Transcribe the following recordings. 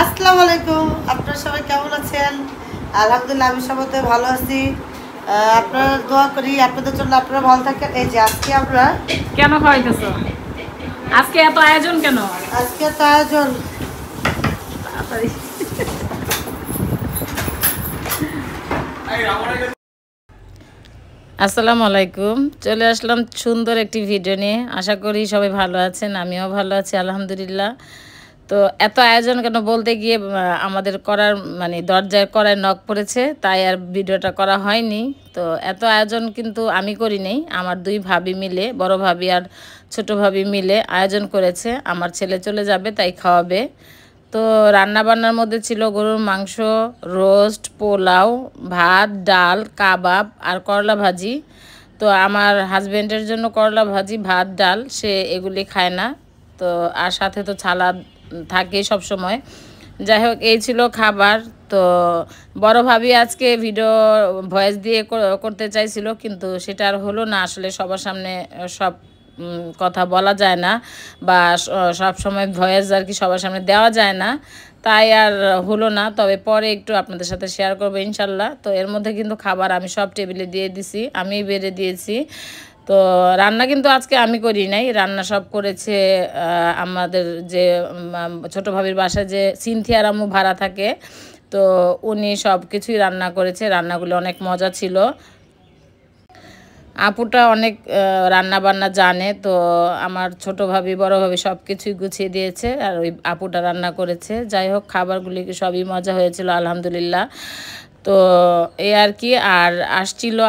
আসসালামু আলাইকুম। আপনারা সবাই কেমন আছেন? আলহামদুলিল্লাহ আমি সবাইতে ভালো আছি। আপনারা দোয়া করি আপনাদের জন্য, আপনারা ভালো থাকেন। এই যে আজকে আমরা কেন খাওয়াইতেছো? আজকে এত আয়োজন কেন? আজকে তো আয়োজন আসসালামু আলাইকুম। চলে আসলাম সুন্দর একটি ভিডিও নিয়ে। আশা করি সবাই ভালো আছেন, আমিও ভালো আছি আলহামদুলিল্লাহ। তো এত আয়োজন কেন বলতে গিয়ে আমাদের করার দরজায় করায় নক পড়েছে, তাই আর ভিডিওটা করা হয়নি। তো এত আয়োজন কিন্তু আমি করি নাই, আমার দুই ভাবি মিলে, বড় ভাবি আর ছোট ভাবি মিলে আয়োজন করেছে। আমার ছেলে চলে যাবে তাই খাওয়াবে। তো রান্না বান্নার মধ্যে ছিল গরুর মাংস, রোস্ট, পোলাও, ভাত, ডাল, কাবাব আর করলা ভাজি। তো আমার হাজব্যান্ডের জন্য করলা ভাজি, ভাত, ডাল, সে এগুলি খায় না। তো আর সাথে তো ছালাদ থাকেই সব সময়। যাই হোক, এই ছিল খাবার। তো বড় ভাবি আজকে ভিডিও ভয়েস দিয়ে করতে চাইছিল, কিন্তু সেটা আর হলো না। আসলে সবার সামনে সব কথা বলা যায় না, বা সব সময় ভয়েস আর কি সবার সামনে দেওয়া যায় না, তাই আর হলো না। তবে পরে একটু আপনাদের সাথে শেয়ার করবো ইনশাল্লাহ। তো এর মধ্যে কিন্তু খাবার আমি সব টেবিলে দিয়ে দিছি, আমি বেড়ে দিয়েছি। তো রান্না কিন্তু আজকে আমি করি নাই, রান্না সব করেছে আমাদের যে ছোটো ভাবির বাসায় যে সিনথিয়ার আম্মু ভাড়া থাকে, তো উনি সব কিছুই রান্না করেছে। রান্নাগুলো অনেক মজা ছিল। আপুটা অনেক রান্না বান্না জানে, তো আমার ছোট ভাবি বড় ভাবি সব কিছুই গুছিয়ে দিয়েছে, আর ওই আপুটা রান্না করেছে। যাই হোক, খাবারগুলি সবই মজা হয়েছিল আলহামদুলিল্লাহ। তো এই আর কি। আর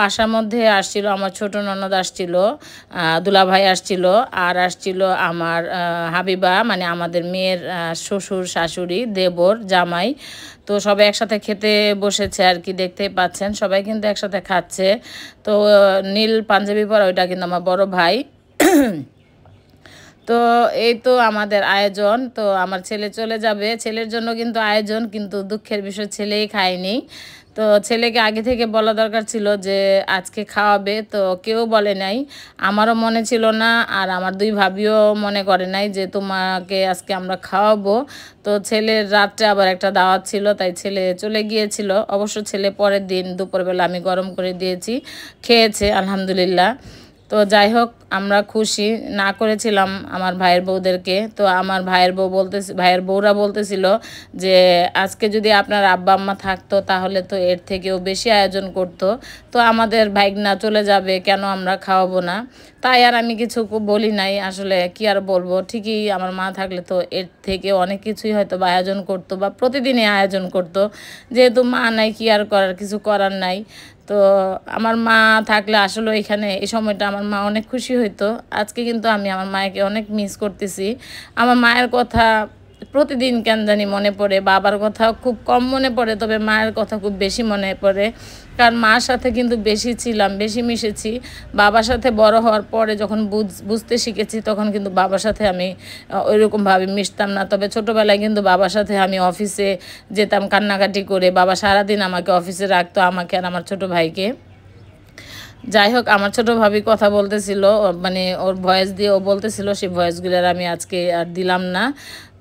আসার মধ্যে আসছিল আমার ছোট ননদ, আসছিল দুলাভাই, আসছিল আর আসছিল আমার হাবিবা, মানে আমাদের মেয়ের শ্বশুর শাশুড়ি, দেবর, জামাই। তো সবাই একসাথে খেতে বসেছে আর কি, দেখতেই পাচ্ছেন সবাই কিন্তু একসাথে খাচ্ছে। তো নীল পাঞ্জাবি পরা ওইটা কিন্তু আমার বড় ভাই। তো এই তো আমাদের আয়োজন। তো আমার ছেলে চলে যাবে, ছেলের জন্য কিন্তু আয়োজন, কিন্তু দুঃখের বিষয় ছেলেই খায়নি। তো ছেলেকে আগে থেকে বলা দরকার ছিল যে আজকে খাওয়াবে, তো কেউ বলে নাই। আমারও মনে ছিল না, আর আমার দুই ভাবিও মনে করে নাই যে তোমাকে আজকে আমরা খাওয়াবো। তো ছেলের রাত্রে আবার একটা দাওয়াত ছিল, তাই ছেলে চলে গিয়েছিল। অবশ্য ছেলে পরের দিন দুপুরবেলা আমি গরম করে দিয়েছি, খেয়েছে আলহামদুলিল্লাহ। তো যাই হোক, আমরা খুশি। না করেছিলাম আমার ভাইয়ের বউদেরকে। তো আমার ভাইয়ের বউরা বলতেছিল যে আজকে যদি আপনার আব্বা আম্মা থাকতো তাহলে তো এর থেকেও বেশি আয়োজন করতো। তো আমাদের ভাইগনা চলে যাবে, কেন আমরা খাওয়াবো না? তাই আর আমি কিছু বলি নাই। আসলে কি আর বলবো, ঠিকই আমার মা থাকলে তো এর থেকে অনেক কিছুই হয়তো বা আয়োজন করতো, বা প্রতিদিনই আয়োজন করতো। যেহেতু মা নাই, কি আর করার, কিছু করার নাই। তো আমার মা থাকলে আসলে এখানে এই সময়টা আমার মা অনেক খুশি হইতো। আজকে কিন্তু আমি আমার মাকে অনেক মিস করতেছি। আমার মায়ের কথা প্রতিদিন কেন জানি মনে পড়ে, বাবার কথা খুব কম মনে পড়ে, তবে মায়ের কথা খুব বেশি মনে পড়ে। কারণ মার সাথে কিন্তু বেশি ছিলাম, বেশি মিশেছি। বাবার সাথে বড় হওয়ার পরে যখন বুঝতে শিখেছি, তখন কিন্তু বাবার সাথে আমি ওইরকমভাবে মিশতাম না। তবে ছোটোবেলায় কিন্তু বাবার সাথে আমি অফিসে যেতাম কান্নাকাটি করে। বাবা সারাদিন আমাকে অফিসে রাখতো, আমাকে আর আমার ছোটো ভাইকে। যাই হোক, আমার ছোটো ভাবি কথা বলতেছিল, মানে ওর ভয়েস দিয়ে ও বলতেছিল, সেই ভয়েসগুলোর আমি আজকে আর দিলাম না।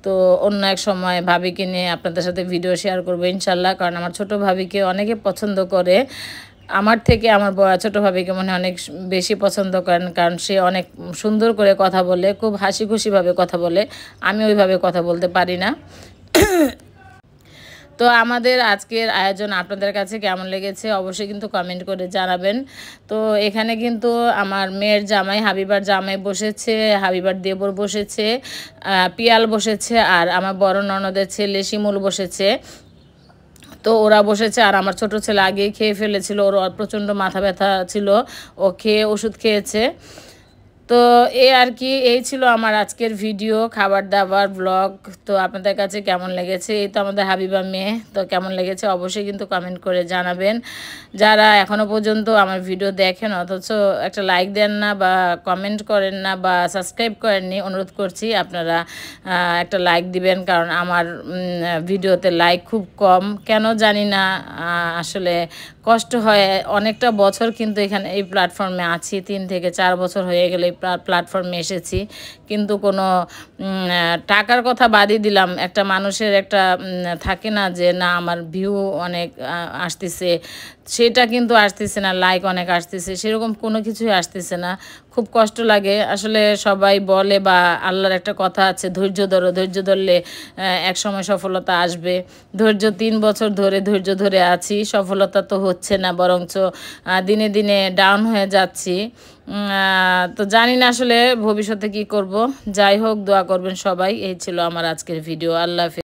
তো অন্য এক সময় ভাবিকে নিয়ে আপনাদের সাথে ভিডিও শেয়ার করবো ইনশাল্লাহ। কারণ আমার ছোটো ভাবিকে অনেকে পছন্দ করে, আমার থেকে আমার ছোটো ভাবিকে মনে অনেক বেশি পছন্দ করেন। কারণ সে অনেক সুন্দর করে কথা বলে, খুব হাসি খুশিভাবে কথা বলে। আমি ওইভাবে কথা বলতে পারি না। তো আমাদের আজকের আয়োজন আপনাদের কাছে কেমন লেগেছে অবশ্যই কিন্তু কমেন্ট করে জানাবেন। তো এখানে কিন্তু আমার মেয়ের জামাই, হাবিবার জামাই বসেছে, হাবিবার দেবর বসেছে, পিয়াল বসেছে, আর আমার বড় ননদের ছেলে শিমুল বসেছে। তো ওরা বসেছে, আর আমার ছোট ছেলে আগেই খেয়ে ফেলেছিল, ওর প্রচণ্ড মাথা ব্যথা ছিল, ও খেয়ে ওষুধ খেয়েছে। তো আর কি, এই ছিল আমার আজকের ভিডিও, খাবার দাবার ব্লগ। তো আপনাদের কাছে কেমন লেগেছে? এই তো আমাদের হাবিবা মেয়ে, তো কেমন লেগেছে অবশ্যই কিন্তু কমেন্ট করে জানাবেন। যারা এখনও পর্যন্ত আমার ভিডিও দেখেন অথচ একটা লাইক দেন না, বা কমেন্ট করেন না, বা সাবস্ক্রাইব করেননি, অনুরোধ করছি আপনারা একটা লাইক দিবেন। কারণ আমার ভিডিওতে লাইক খুব কম, কেন জানি না, আসলে কষ্ট হয়। অনেকটা বছর কিন্তু এখানে এই প্ল্যাটফর্মে আছি, 3 থেকে 4 বছর হয়ে গেলে এই প্ল্যাটফর্মে এসেছি, কিন্তু কোনো টাকার কথা বাদই দিলাম। একটা মানুষের একটা থাকে না যে না আমার ভিউ অনেক আসতেছে, সেটা কিন্তু আসতেছে না, লাইক অনেক আসতেছে, সেরকম কোনো কিছুই আসতেছে না। খুব কষ্ট লাগে আসলে। সবাই বলে বা আল্লাহর একটা কথা আছে, ধৈর্য ধরো, ধৈর্য ধরলে এক সময় সফলতা আসবে। ধৈর্য 3 বছর ধরে ধৈর্য ধরে আছি, সফলতা তো হচ্ছে না, বরঞ্চ দিনে দিনে ডাউন হয়ে যাচ্ছি। তো জানি না আসলে ভবিষ্যতে কি করব। যাই হোক, দোয়া করবেন সবাই। এই ছিল আমার আজকের ভিডিও। আল্লাহ হাফেজ।